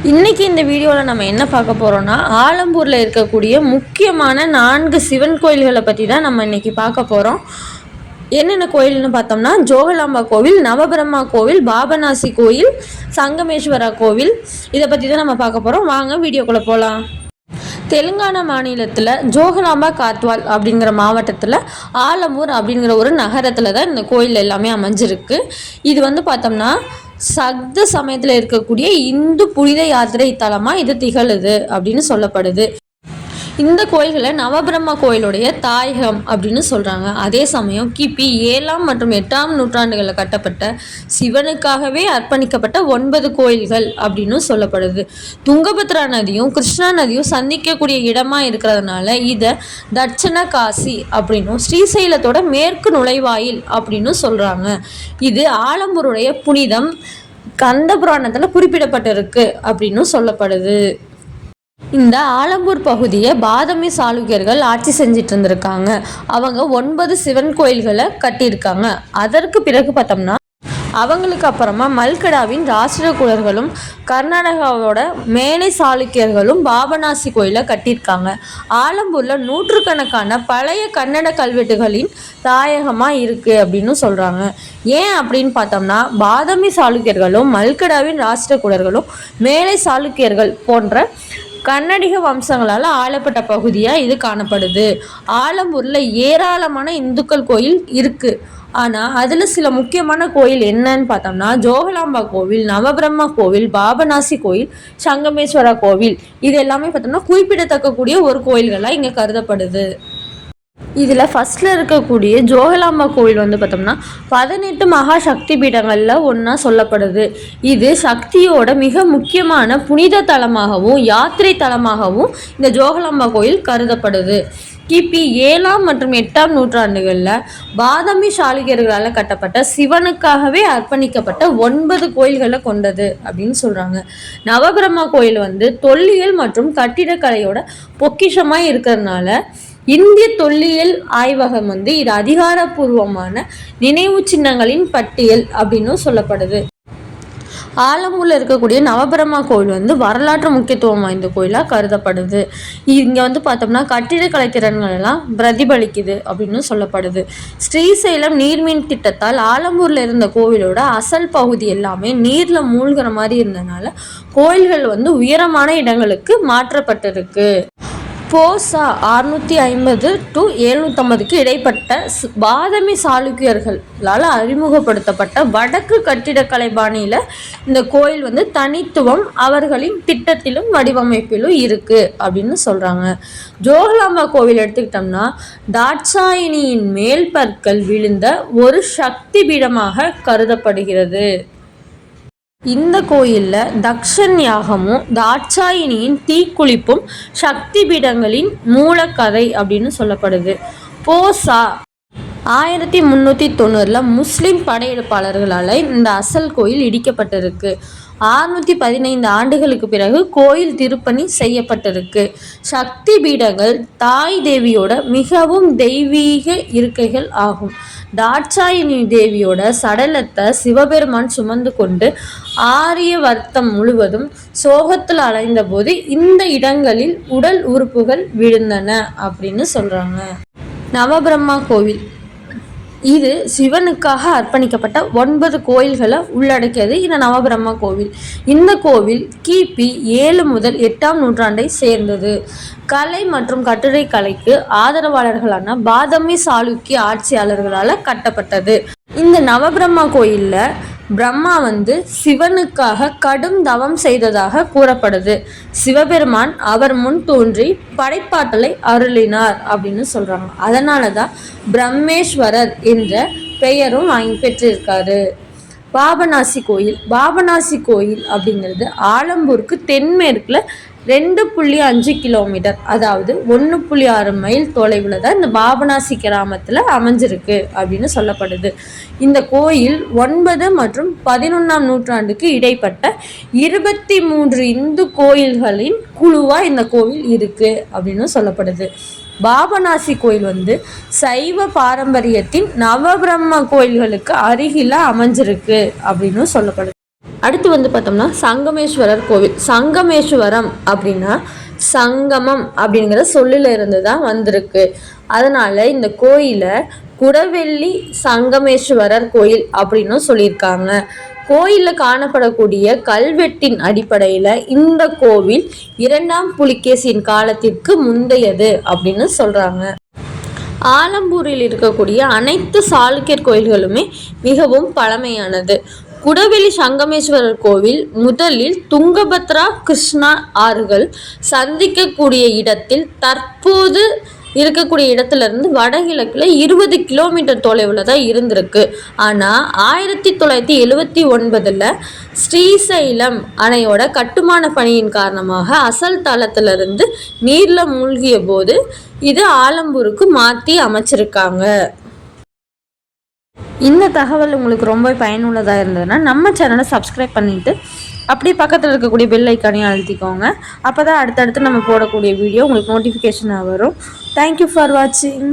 இன்றைக்கி இந்த வீடியோவில் நம்ம என்ன பார்க்க போகிறோன்னா, ஆலம்பூரில் இருக்கக்கூடிய முக்கியமான 4 சிவன் கோயில்களை பற்றி தான் நம்ம இன்றைக்கி பார்க்க போகிறோம். என்னென்ன கோயில்னு பார்த்தோம்னா, ஜோகலாம்பா கோவில், நவபிரம்மா கோவில், பாபநாசி கோயில், சங்கமேஸ்வரா கோவில். இதை பற்றி தான் நம்ம பார்க்க போகிறோம். வாங்க வீடியோக்குள்ளே போகலாம். தெலுங்கானா மாநிலத்தில் ஜோகலாம்பா காத்வால் அப்படிங்கிற மாவட்டத்தில் ஆலம்பூர் அப்படிங்கிற ஒரு நகரத்தில் தான் இந்த கோயில் எல்லாமே அமைஞ்சிருக்கு. இது வந்து பார்த்தோம்னா சப்த சமயத்தில் இருக்கக்கூடிய இந்து புனித யாத்திரை தலமாக இது திகழுது அப்படின்னு சொல்லப்படுது. இந்த கோயில்களை நவபிரம்மா கோயிலுடைய தாயகம் அப்படின்னு சொல்கிறாங்க. அதே சமயம் கிபி 7ஆம் மற்றும் 8ஆம் நூற்றாண்டுகளில் கட்டப்பட்ட சிவனுக்காகவே அர்ப்பணிக்கப்பட்ட 9 கோயில்கள் அப்படின்னு சொல்லப்படுது. துங்கபத்ரா நதியும் கிருஷ்ணா நதியும் சந்திக்கக்கூடிய இடமாக இருக்கிறதுனால இதை தட்சண காசி அப்படின்னும் ஸ்ரீசைலத்தோட மேற்கு நுழைவாயில் அப்படின்னு சொல்கிறாங்க. இது ஆலம்பூருடைய புனிதம் கந்த புராணத்தில் குறிப்பிடப்பட்டிருக்கு அப்படின்னு சொல்லப்படுது. இந்த ஆலம்பூர் பகுதியை பாதமி சாளுக்கியர்கள் ஆட்சி செஞ்சிட்டு இருந்திருக்காங்க. அவங்க 9 சிவன் கோயில்களை கட்டியிருக்காங்க. அதற்கு பிறகு பார்த்தோம்னா அவங்களுக்கு அப்புறமா மல்கடாவின் ராஷ்டிரகூடர்களும் கர்நாடகாவோட மேலை சாளுக்கியர்களும் பாபநாசி கோயிலை கட்டியிருக்காங்க. ஆலம்பூரில் நூற்றுக்கணக்கான பழைய கன்னட கல்வெட்டுகளின் தாயகமாக இருக்குது அப்படின்னு சொல்கிறாங்க. ஏன் அப்படின்னு பார்த்தோம்னா, பாதமி சாளுக்கியர்களும் மல்கடாவின் ராஷ்டிரகூடர்களும் மேலை சாளுக்கியர்கள் போன்ற கன்னடிக வம்சங்களால் ஆளப்பட்ட பகுதியாக இது காணப்படுது. ஆலம்பூரில் ஏராளமான இந்துக்கள் கோயில் இருக்குது. ஆனால் அதில் சில முக்கியமான கோயில் என்னன்னு பார்த்தோம்னா, ஜோகலாம்பா கோவில், நவபிரம்மா கோவில், பாபநாசி கோயில், சங்கமேஸ்வரா கோவில். இது எல்லாமே பார்த்தோம்னா குறிப்பிடத்தக்கக்கூடிய ஒரு கோயில்களாக இங்கே கருதப்படுது. இதில் ஃபஸ்ட்டில் இருக்கக்கூடிய ஜோகலாம்பா கோவில் வந்து பார்த்தோம்னா 18 மகா சக்தி பீடங்களில் ஒன்றா சொல்லப்படுது. இது சக்தியோட மிக முக்கியமான புனித தலமாகவும் யாத்திரை தலமாகவும் இந்த ஜோகலாம்பா கோயில் கருதப்படுது. கிபி 7ஆம் மற்றும் 8ஆம் நூற்றாண்டுகளில் பாதமி சாளுக்கியர்களால் கட்டப்பட்ட சிவனுக்காகவே அர்ப்பணிக்கப்பட்ட 9 கோயில்களை கொண்டது அப்படின்னு சொல்கிறாங்க. நவபிரம்மா கோயில் வந்து தொல்லியல் மற்றும் கட்டிடக்கலையோட பொக்கிஷமாக இருக்கிறதுனால இந்திய தொல்லியல் ஆய்வகம் வந்து இது அதிகாரப்பூர்வமான நினைவு சின்னங்களின் பட்டியல் அப்படின்னு சொல்லப்படுது. ஆலம்பூரில் இருக்கக்கூடிய நவபிரம்மா கோயில் வந்து வரலாற்று முக்கியத்துவம் வாய்ந்த கோயிலாக கருதப்படுது. இங்கே வந்து பார்த்தோம்னா கட்டிடக்கலை திறன்கள் எல்லாம் பிரதிபலிக்குது அப்படின்னு சொல்லப்படுது. ஸ்ரீசைலம் நீர்மின் திட்டத்தால் ஆலம்பூரில் இருந்த கோவிலோட அசல் பகுதி எல்லாமே நீரில் மூழ்கிற மாதிரி இருந்தனால கோயில்கள் வந்து உயரமான இடங்களுக்கு மாற்றப்பட்டிருக்கு. போசா 650 to 750 இடைப்பட்ட பாதமி சாளுக்கியர்களால் அறிமுகப்படுத்தப்பட்ட வடக்கு கட்டிடக்கலை பாணியில் இந்த கோயில் வந்து தனித்துவம் அவர்களின் திட்டத்திலும் வடிவமைப்பிலும் இருக்குது அப்படின்னு சொல்கிறாங்க. ஜோகலாம்பா கோவில் எடுத்துக்கிட்டோம்னா தாட்சாயினியின் மேல் பற்கள் விழுந்த ஒரு சக்தி பீடமாக கருதப்படுகிறது. இந்த கோயிலில் தக்ஷன் யாகமும் தாட்சாயினியின் தீக்குளிப்பும் சக்தி பீடங்களின் மூலக்கதை அப்படின்னு சொல்லப்படுது. போசா 1390 முஸ்லிம் படையெடுப்பாளர்களால் இந்த அசல் கோயில் இடிக்கப்பட்டிருக்கு. 615 ஆண்டுகளுக்கு பிறகு கோயில் திருப்பணி செய்யப்பட்டிருக்கு. சக்தி பீடங்கள் தாய் தேவியோட மிகவும் தெய்வீக இருக்கைகள் ஆகும். தாட்சாயினி தேவியோட சடலத்தை சிவபெருமான் சுமந்து கொண்டு ஆரியவர்த்தம் முழுவதும் சோகத்தில் அலைந்த போது இந்த இடங்களில் உடல் உறுப்புகள் விழுந்தன அப்படின்னு சொல்றாங்க. நவபிரம்மா கோவில் இது சிவனுக்காக அர்ப்பணிக்கப்பட்ட 9 கோயில்களை உள்ளடக்கியது இந்த நவபிரம்மா கோவில். இந்த கோவில் கிபி 7 முதல் 8ஆம் நூற்றாண்டை சேர்ந்தது. கலை மற்றும் கட்டுரை கலைக்கு ஆதரவாளர்களான பாதமி சாளுக்கிய ஆட்சியாளர்களால் கட்டப்பட்டது. இந்த நவபிரம்மா கோயிலில் பிரம்மா வந்து சிவனுக்காக கடும் தவம் செய்ததாக கூறப்படுது. சிவபெருமான் அவர் முன் தோன்றி படைப்பாற்றலை அருளினார் அப்படின்னு சொல்கிறாங்க. அதனால தான் பிரம்மேஸ்வரர் என்ற பெயரும் வாங்கி பெற்றிருக்காரு. பாபநாசி கோயில் அப்படிங்கிறது ஆலம்பூருக்கு தென்மேற்கில் 2.5 கிலோமீட்டர், அதாவது 1.6 மைல் தொலைவில் தான் இந்த பாபநாசி கிராமத்தில் அமைஞ்சிருக்கு அப்படின்னு சொல்லப்படுது. இந்த கோயில் 9 மற்றும் 11ஆம் நூற்றாண்டுக்கு இடைப்பட்ட 23 இந்து கோயில்களின் குழுவாக இந்த கோவில் இருக்குது அப்படின்னு சொல்லப்படுது. பாபநாசி கோயில் வந்து சைவ பாரம்பரியத்தின் நவபிரம்ம கோயில்களுக்கு அருகில அமைஞ்சிருக்கு அப்படின்னு சொல்லப்படுது. அடுத்து வந்து பார்த்தோம்னா சங்கமேஸ்வரர் கோவில். சங்கமேஸ்வரம் அப்படின்னா சங்கமம் அப்படிங்கிற சொல்லில் இருந்து தான் வந்திருக்கு. அதனால் இந்த கோயிலை குடவெள்ளி சங்கமேஸ்வரர் கோயில் அப்படின்னு சொல்லியிருக்காங்க. கோயிலில் காணப்படக்கூடிய கல்வெட்டின் அடிப்படையில் இந்த கோவில் 2ஆம் புலிகேசியின் காலத்திற்கு முந்தையது அப்படின்னு சொல்கிறாங்க. ஆலம்பூரில் இருக்கக்கூடிய அனைத்து சாளுக்கியர் கோயில்களுமே மிகவும் பழமையானது. குடவெளி சங்கமேஸ்வரர் கோவில் முதலில் துங்கபத்ரா கிருஷ்ணா ஆறுகள் சந்திக்கக்கூடிய இடத்தில் தற்போது இருக்கக்கூடிய இடத்துலேருந்து வடகிழக்கில் 20 கிலோமீட்டர் தொலைவில் தான் இருந்திருக்கு. ஆனால் 1979 ஸ்ரீசைலம் அணையோட கட்டுமான பணியின் காரணமாக அசல் தளத்திலிருந்து நீரில் மூழ்கிய போது இது ஆலம்பூருக்கு மாற்றி அமைச்சிருக்காங்க. இந்த தகவல் உங்களுக்கு ரொம்ப பயனுள்ளதாக இருந்ததுன்னா நம்ம சேனலை சப்ஸ்கிரைப் பண்ணிவிட்டு அப்படியே பக்கத்தில் இருக்கக்கூடிய பெல் ஐக்கானையும் அழுத்திக்கோங்க. அப்போ தான் அடுத்தடுத்து நம்ம போடக்கூடிய வீடியோ உங்களுக்கு நோட்டிஃபிகேஷனாக வரும். தேங்க்யூ ஃபார் வாட்சிங்.